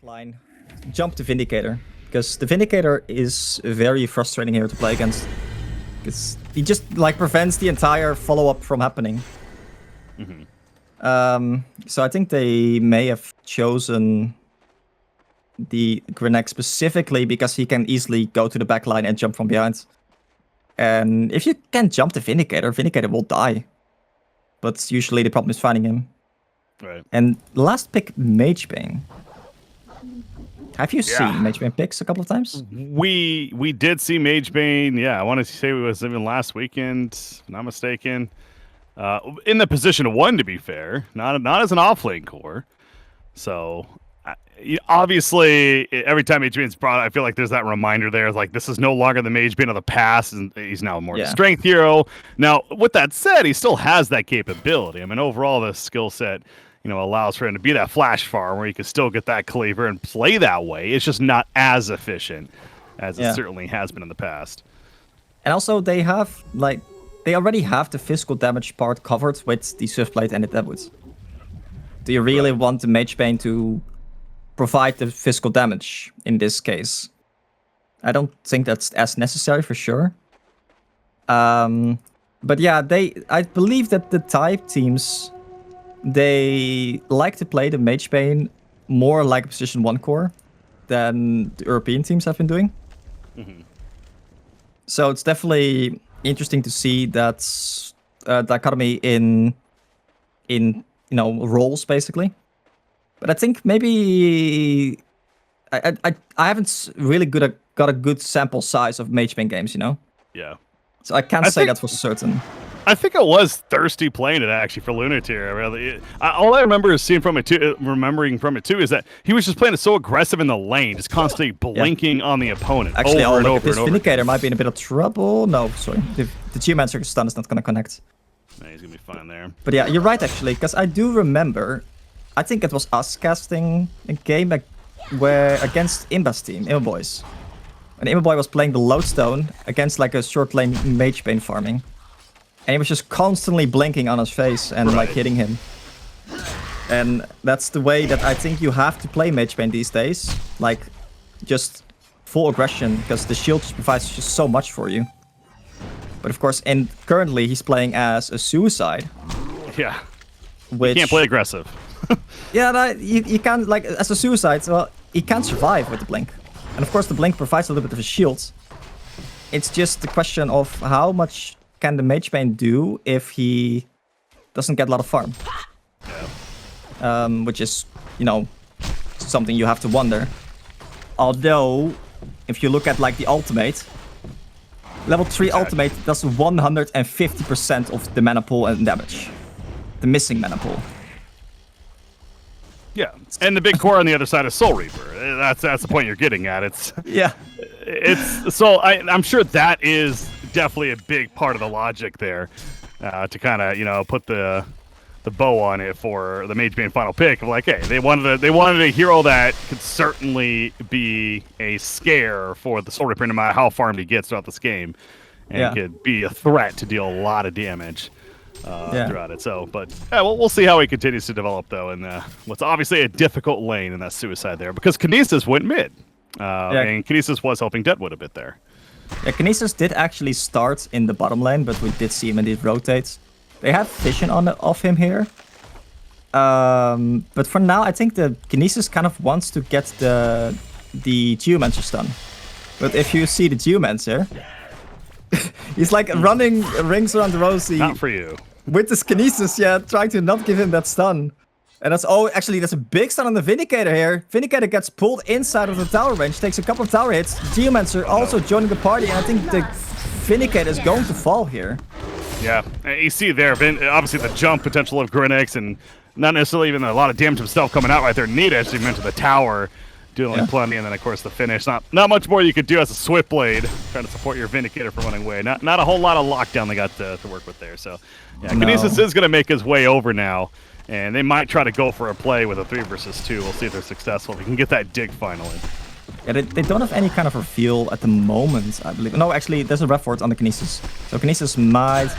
line, jump to Vindicator. Because the Vindicator is very frustrating here to play against. Because he just like prevents the entire follow-up from happening. So I think they may have chosen the Grenek specifically because he can easily go to the back line and jump from behind. And if you can jump the Vindicator, Vindicator will die. But usually the problem is finding him. Right. And last pick, Magebane. Have you seen Magebane picks a couple of times? We did see Magebane. Yeah, I want to say it was even last weekend, if I'm not mistaken. In the position of 1, to be fair, not as an offlane core. So obviously, every time Magebane's brought, I feel like there's that reminder there, like this is no longer the Magebane of the past, and he's now more of a strength hero. Now, with that said, he still has that capability. I mean, overall, the skill set, allows for him to be that flash farm where he can still get that cleaver and play that way. It's just not as efficient as it certainly has been in the past. And also, they already have the physical damage part covered with the Swiftblade and the Deadwood. Do you really want the Magebane to provide the physical damage in this case? I don't think that's as necessary for sure. But yeah, I believe that the type teams, they like to play the Magebane more like a position 1 core than the European teams have been doing. So it's definitely interesting to see that dichotomy in roles basically. But I think maybe I haven't really got a good sample size of Magebane games, Yeah. So I can't say that for certain. I think I was thirsty playing it actually for Lunar tier. All I remember is remembering from it too is that he was just playing it so aggressive in the lane, just constantly blinking on the opponent. Actually, over and over this and over. Vindicator might be in a bit of trouble. No, sorry, the Geomancer stun is not going to connect. No, he's gonna be fine there. But yeah, you're right actually, because I do remember. I think it was us casting a game where against Imba's team, Imba Boys. And Imba Boy was playing the Lodestone against like a short lane Magebane farming. And he was just constantly blinking on his face and like hitting him. And that's the way that I think you have to play Magebane these days. Like, just full aggression, because the shield just provides just so much for you. But of course, and currently he's playing as a Suicide. Yeah. Which, you can't play aggressive. Yeah, you can't, like, as a Suicide, well, he can't survive with the blink. And of course the blink provides a little bit of a shield. It's just the question of how much can the Magebane do if he doesn't get a lot of farm? Which is, something you have to wonder. Although, if you look at like the ultimate, level 3 ultimate does 150% of the mana pool and damage. The missing mana pool. Yeah, and the big core on the other side is Soul Reaper. That's the point you're getting at. I'm sure that is definitely a big part of the logic there, to kind of put the bow on it for the Magebane final pick of like, hey, they wanted a hero that could certainly be a scare for the Soul Reaper no matter how farmed he gets throughout this game, and could be a threat to deal a lot of damage. Throughout it. So, but we'll see how he continues to develop though, in what's obviously a difficult lane in that Suicide there, because Kinesis went mid, and Kinesis was helping Deadwood a bit there. Yeah, Kinesis did actually start in the bottom lane, but we did see him indeed rotate. They have vision of him here, but for now I think the Kinesis kind of wants to get the Geomancer stun. But if you see the Geomancer, he's like running rings around the rosy. Not for you. With this Kinesis, trying to not give him that stun. And that's actually that's a big stun on the Vindicator here. Vindicator gets pulled inside of the tower range, takes a couple of tower hits. Geomancer also joining the party, and I think the Vindicator is going to fall here. Yeah, you see there, obviously the jump potential of Grenex, and not necessarily even a lot of damage himself coming out right there. Neat, as you mentioned, the tower doing plenty, and then of course the finish. Not much more you could do as a Swiftblade, trying to support your Vindicator from running away. Not a whole lot of lockdown they got to work with there. So yeah, Kinesis is going to make his way over now, and they might try to go for a play with a 3 versus 2. We'll see if they're successful. If we can get that dig finally. Yeah, they don't have any kind of reveal at the moment, I believe. No, actually, there's a ref ward on the Kinesis. So Kinesis might...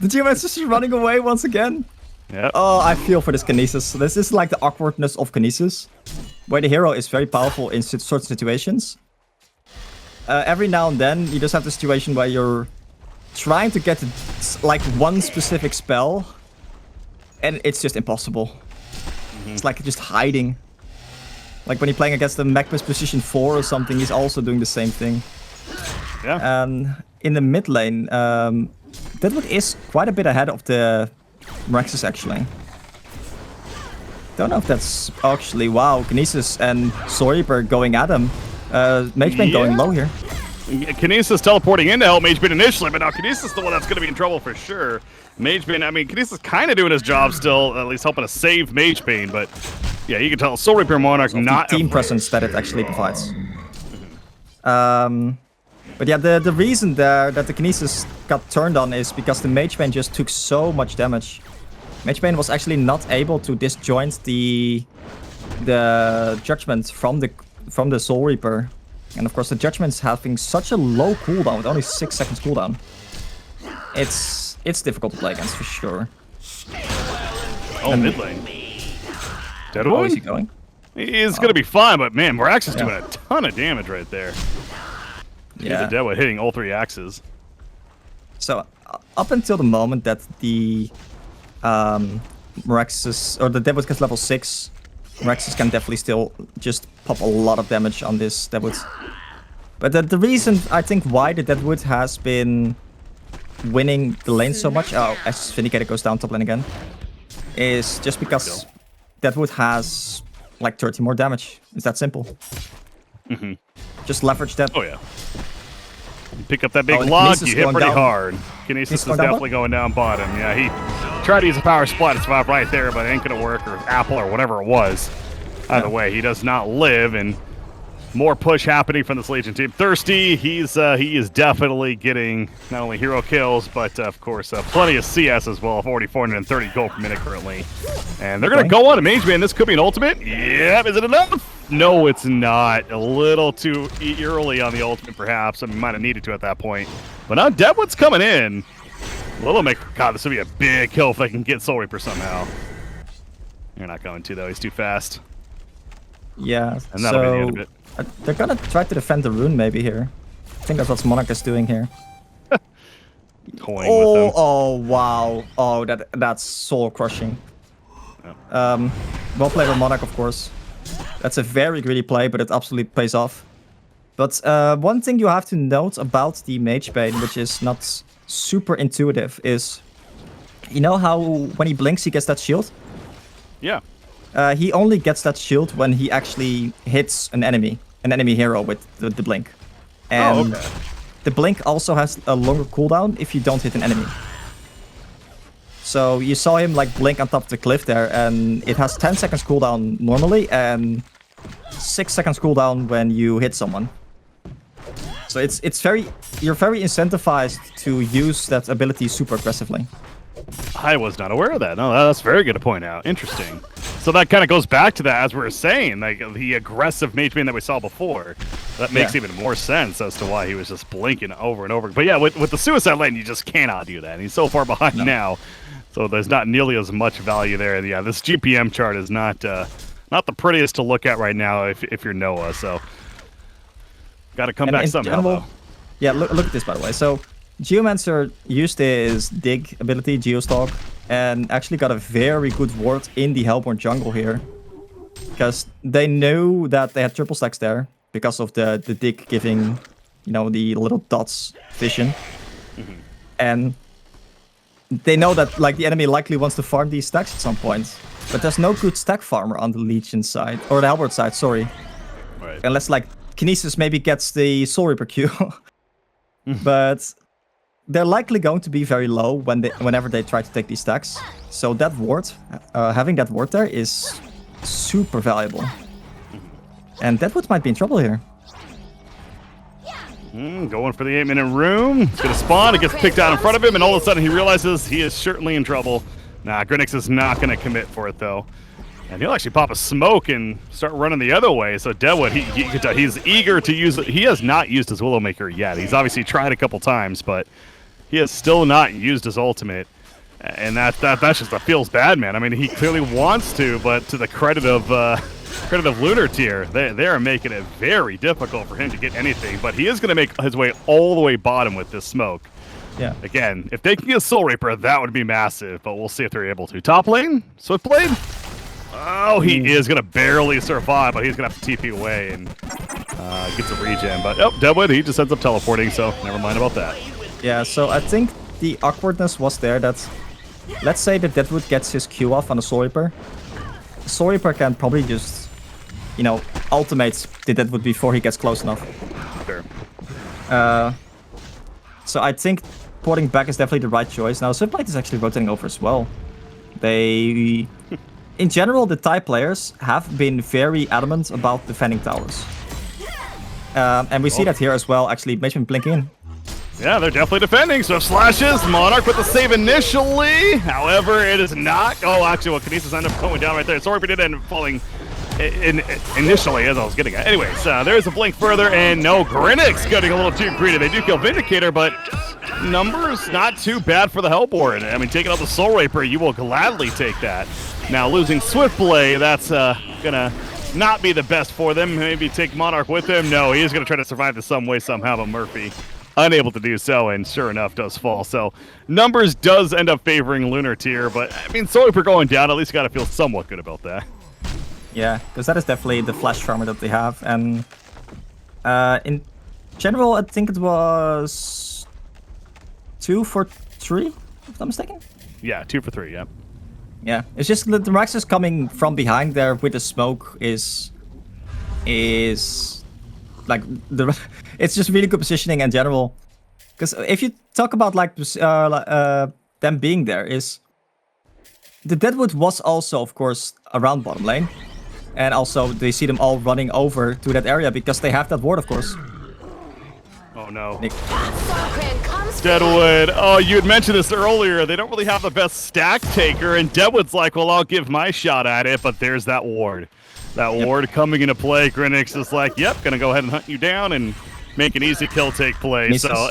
the Geomancer is just running away once again. Yeah. Oh, I feel for this Kinesis. This is like the awkwardness of Kinesis. where the hero is very powerful in certain situations. Every now and then, you just have the situation where you're trying to get like one specific spell, and it's just impossible. It's like just hiding. Like when you're playing against the Magpus position 4 or something, he's also doing the same thing. Yeah. In the mid lane, Deadwood is quite a bit ahead of the Meraxes actually. Don't know if that's actually, wow, Kinesis and Soul Reaper going at him. Magebane going low here. Kinesis teleporting in to help Magebane initially, but now Kinesis is the one that's going to be in trouble for sure. Magebane, I mean, Kinesis kind of doing his job still, at least helping to save Magebane, but yeah, you can tell Soul Reaper Monarch not the team presence that it actually provides. But yeah, the reason there that the Kinesis got turned on is because the Magebane just took so much damage. Magebane was actually not able to disjoint the Judgment from the Soul Reaper. And of course the Judgment's having such a low cooldown with only 6 seconds cooldown. It's difficult to play against for sure. Oh, mid lane. Deadwood? How is he going? He's gonna be fine, but man, Morax is doing a ton of damage right there. Yeah. The Deadwood hitting all 3 axes. So up until the moment that the Meraxes or the Deadwood gets level 6, Meraxes can definitely still just pop a lot of damage on this Deadwood. But the reason I think why the Deadwood has been winning the lane so much, as Vindicator goes down top lane again, is just because Deadwood has like 30 more damage. It's that simple. Just leverage that. Oh yeah. You pick up that big log, you hit pretty hard. Kinesis is definitely going down bottom. Yeah, he tried to use a power splat to survive right there, but it ain't gonna work, or apple, or whatever it was. Either way, he does not live, and more push happening from this Legion team. Thirsty, he is definitely getting not only hero kills, but of course plenty of CS as well. 430 gold per minute currently, and they're gonna go on to Magebane. This could be an ultimate. Yep, is it enough? No, it's not. A little too early on the ultimate, perhaps. I mean, might have needed to at that point. But now Deadwood's coming in. God, this would be a big kill if they can get Soul Reaper somehow. You're not going to though. He's too fast. Yeah. And that'll be the end of it. They're gonna try to defend the rune maybe here. I think that's what Monarch is doing here. Toying with them. Oh wow. Oh, that's soul crushing. Yeah. Well played by Monarch, of course. That's a very greedy play, but it absolutely pays off. But one thing you have to note about the Magebane, which is not super intuitive, is you know how when he blinks he gets that shield? Yeah. He only gets that shield when he actually hits an enemy hero with the blink. And the blink also has a longer cooldown if you don't hit an enemy. So you saw him like blink on top of the cliff there, and it has 10 seconds cooldown normally and 6 seconds cooldown when you hit someone. So you're very incentivized to use that ability super aggressively. I was not aware of that. No, that's very good to point out. Interesting. So that kind of goes back to that, as we were saying, like the aggressive Magebane that we saw before. That makes even more sense as to why he was just blinking over and over. But yeah, with the Suicide Lane, you just cannot do that. And he's so far behind now, so there's not nearly as much value there. And yeah, this GPM chart is not the prettiest to look at right now if you're Noah. So got to come back somehow. General, yeah, look at this by the way. So Geomancer used his dig ability, Geostalk, and actually got a very good ward in the Hellborn jungle here. Because they knew that they had triple stacks there because of the dig giving, you know, the little dots vision. And they know that like the enemy likely wants to farm these stacks at some point. But there's no good stack farmer on the Legion side, or the Hellborn side, sorry. Right. Unless like Kinesis maybe gets the Soul Reaper Q. But they're likely going to be very low whenever they try to take these stacks. So that ward, having that ward there is super valuable. And Deadwood might be in trouble here. Going for the 8-minute room. It's going to spawn. It gets picked out in front of him, and all of a sudden he realizes he is certainly in trouble. Nah, Grinix is not going to commit for it, though. And he'll actually pop a smoke and start running the other way. So Deadwood, he's eager to use it. He has not used his Willowmaker yet. He's obviously tried a couple times, but he has still not used his ultimate. And that just feels bad, man. I mean, he clearly wants to, but to the credit of credit of Lunar tier. They are making it very difficult for him to get anything, but he is going to make his way all the way bottom with this smoke. Yeah. Again, if they can get Soul Reaper, that would be massive, but we'll see if they're able to. Top lane, Swiftblade. Oh, he is going to barely survive, but he's going to have to TP away and gets a regen. But, oh, Deadwood, he just ends up teleporting, so never mind about that. Yeah, so I think the awkwardness was there that, let's say that Deadwood gets his Q off on the Soul Reaper. Soul Reaper can probably just, you know, ultimate the Deadwood before he gets close enough. Sure. So I think porting back is definitely the right choice. Now, Swiftblade is actually rotating over as well. They... In general, the Thai players have been very adamant about defending towers. And we see that here as well, actually. Mageman blinking in. Yeah, they're definitely defending. So slashes, Monarch with the save initially. However, it is not. Oh, actually, well, Kinesis ended up going down right there. Sorry, did end up falling initially, as I was getting at. Anyways, there's a blink further, and no, Grinix getting a little too greedy. They do kill Vindicator, but numbers not too bad for the Hellborn. I mean, taking out the Soul Reaper, you will gladly take that. Now, losing Swiftblade, that's gonna not be the best for them. Maybe take Monarch with him. No, he is gonna try to survive this some way, somehow, but Murphy unable to do so, and sure enough, does fall. So, numbers does end up favoring Lunar tier, but, I mean, Soul Reaper going down, at least gotta feel somewhat good about that. Yeah, because that is definitely the flash farmer that they have, and in general, I think it was 2 for 3, if I'm not mistaken. Yeah, 2 for 3, yeah. Yeah, it's just that the Raxus coming from behind there with the smoke is like it's just really good positioning in general. Because if you talk about like them being there, is the Deadwood was also of course around bottom lane, and also they see them all running over to that area because they have that ward, of course. Oh no. Nick. Deadwood, oh, you had mentioned this earlier. They don't really have the best stack taker, and Deadwood's like, well, I'll give my shot at it, but there's that ward. That ward coming into play. Grinix is like, yep, gonna go ahead and hunt you down and make an easy kill take place. So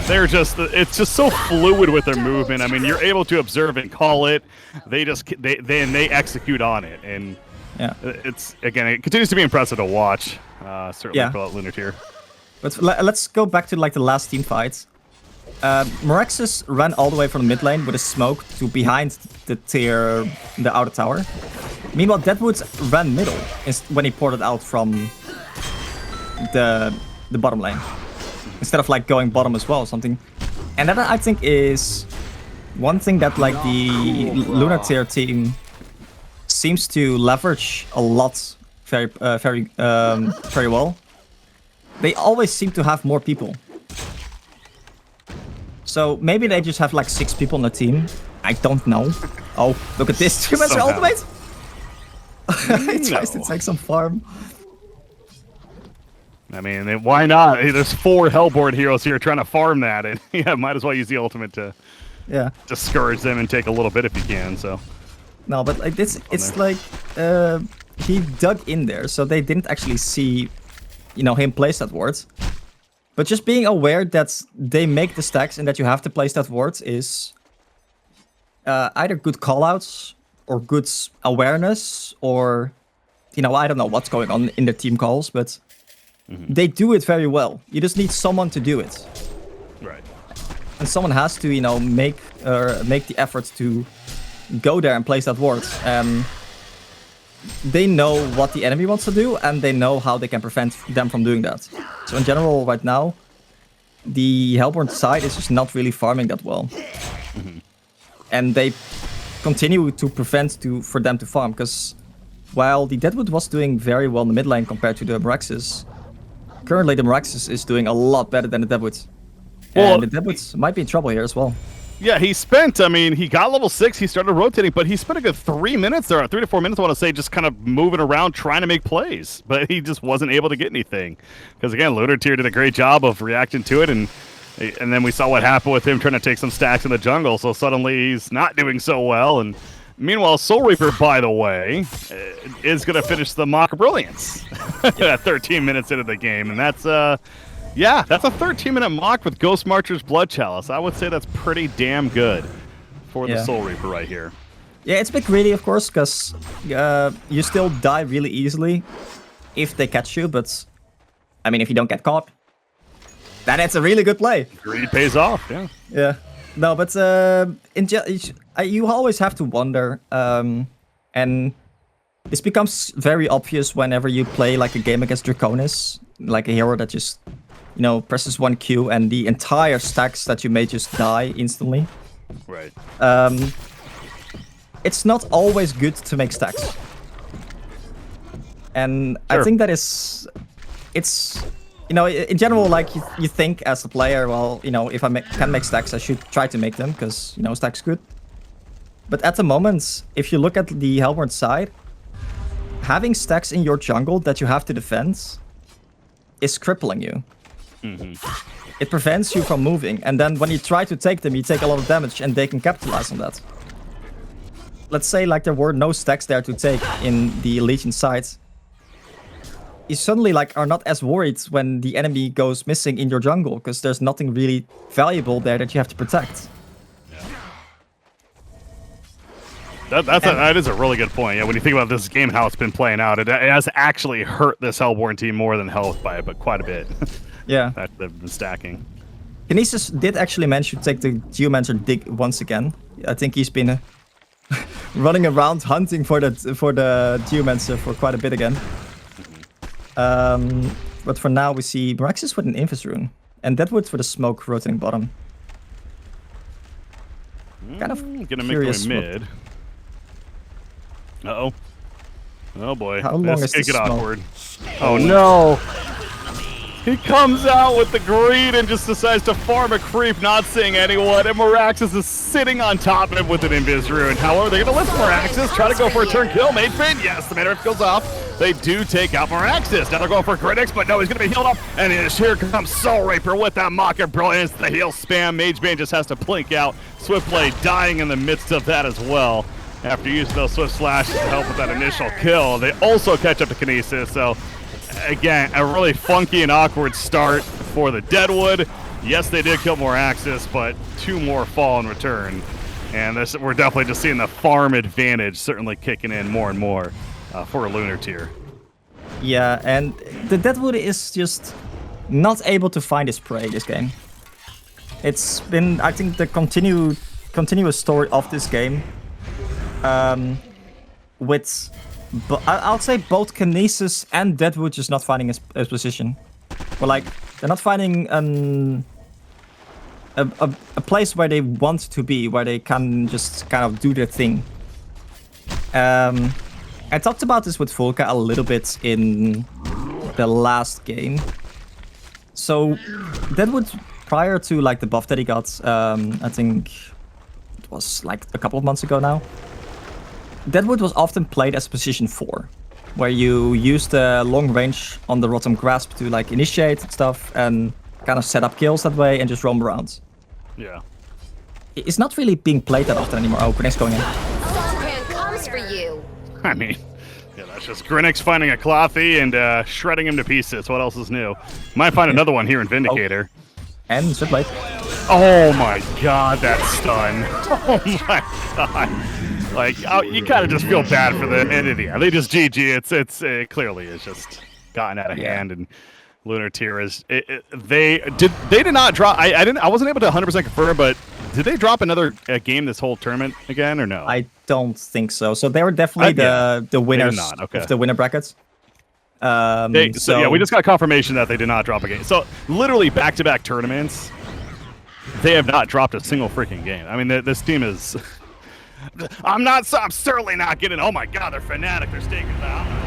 they're just, it's just so fluid with their movement. I mean, you're able to observe and call it. They just, they execute on it, and it's, again, it continues to be impressive to watch. Certainly for Lunar tier. But let's go back to like the last team fight. Meraxis ran all the way from the mid lane with a smoke to behind the outer tower. Meanwhile, Deadwood ran middle when he ported out from the bottom lane, instead of like going bottom as well or something. And that I think is one thing that like the Lunar tier team seems to leverage a lot, very well. They always seem to have more people. So maybe they just have like 6 people on the team. I don't know. Oh, look at this. 2 minutes ultimate. He tries to take some farm. I mean, why not? Hey, there's 4 Hellborn heroes here trying to farm that, and yeah, might as well use the ultimate to discourage them and take a little bit if you can. So no, but like this, it's like he dug in there, so they didn't actually see, you know, him place that ward. But just being aware that they make the stacks and that you have to place that ward is either good callouts or good awareness, or, you know, I don't know what's going on in the team calls, but they do it very well. You just need someone to do it. Right. And someone has to, you know, make the effort to go there and place that ward. They know what the enemy wants to do, and they know how they can prevent them from doing that. So in general, right now, the Hellborn side is just not really farming that well. And they continue to prevent for them to farm, because while the Deadwood was doing very well in the mid lane compared to the Meraxis, currently the Meraxis is doing a lot better than the Deadwood. And the Deadwood might be in trouble here as well. Yeah, he spent, I mean, he got level 6, he started rotating, but he spent a good 3 minutes there, 3 to 4 minutes, I want to say, just kind of moving around, trying to make plays. But he just wasn't able to get anything. Because, again, Lunar tier did a great job of reacting to it, and then we saw what happened with him trying to take some stacks in the jungle, so suddenly he's not doing so well. And meanwhile, Soul Reaper, by the way, is going to finish the Mock of Brilliance at 13 minutes into the game, and that's... yeah, that's a 13-minute mock with Ghost Marcher's Blood Chalice. I would say that's pretty damn good for the Soul Reaper right here. Yeah, it's a bit greedy, of course, because you still die really easily if they catch you, but I mean, if you don't get caught, then it's a really good play. Greed pays off, yeah. Yeah. No, but you always have to wonder, and this becomes very obvious whenever you play like a game against Draconis, like a hero that just, presses 1Q and the entire stacks that you made just die instantly. Right. It's not always good to make stacks. And Sure. I think that it's, in general, like you think as a player, well, if I can make stacks, I should try to make them because, stacks good. But at the moment, if you look at the Hellborn side, having stacks in your jungle that you have to defend is crippling you. It prevents you from moving, and then when you try to take them, you take a lot of damage, and they can capitalize on that. Let's say like there were no stacks there to take in the Legion side. You suddenly are not as worried when the enemy goes missing in your jungle, because there's nothing really valuable there that you have to protect. That is a really good point. Yeah, when you think about this game, how it's been playing out, it has actually hurt this Hellborn team more than helped by it, but quite a bit. Yeah. That they've been stacking. Kinesis did actually manage to take the Geomancer dig once again. I think he's been running around hunting for the Geomancer for quite a bit again. But for now we see Meraxis with an Invis rune. And Deadwood for the smoke rotating bottom. Kind of gonna curious make my mid. Uh-oh. Oh boy. How long is this get smoke? awkward. Oh no! He comes out with the greed and just decides to farm a creep, not seeing anyone, and Meraxis is sitting on top of him with an Invis rune. However, they're gonna lift Meraxis, try to go for a turn kill. Mage Bane, yes, the Newerth goes off. They do take out Meraxis. Now they're going for critics, but no, he's gonna be healed up, and here comes Soul Reaper with that Mocker Brilliance, the heal spam. Mage Bane just has to blink out. Swiftblade dying in the midst of that as well. After using those Swift Slashes to help with that initial kill, they also catch up to Kinesis, so again, a really funky and awkward start for the Deadwood. Yes, they did kill Meraxis, but 2 more fall in return. And we're definitely just seeing the farm advantage certainly kicking in more and more for a Lunar tier. Yeah, and the Deadwood is just not able to find his prey this game. It's been, I think, the continuous story of this game. With, I'll say both Kinesis and Deadwood just not finding his position. Or they're not finding a place where they want to be, where they can just kind of do their thing. I talked about this with Volka a little bit in the last game. So Deadwood, prior to the buff that he got, I think it was a couple of months ago now. Deadwood was often played as position 4, where you use the long range on the Rotom Grasp to initiate stuff and kind of set up kills that way and just roam around. Yeah. It's not really being played that often anymore. Oh, Grenix going in. Soulcran comes for you. I mean, yeah, that's just Grinix finding a Clothy and shredding him to pieces. What else is new? Might find another one here in Vindicator. And Swiftblade. Oh my god, that stun. Oh my god. You kind of just feel bad for the entity. They just GG. It clearly is just gotten out of hand, and Lunar tier is. They did not drop. I wasn't able to 100% confirm, but did they drop another game this whole tournament again or no? I don't think so. So they were definitely the winners of the winner brackets. So yeah, we just got confirmation that they did not drop a game. So literally back-to-back tournaments, they have not dropped a single freaking game. I mean, this team is. I'm certainly not getting. Oh my god, they're Fnatic. They're staking that.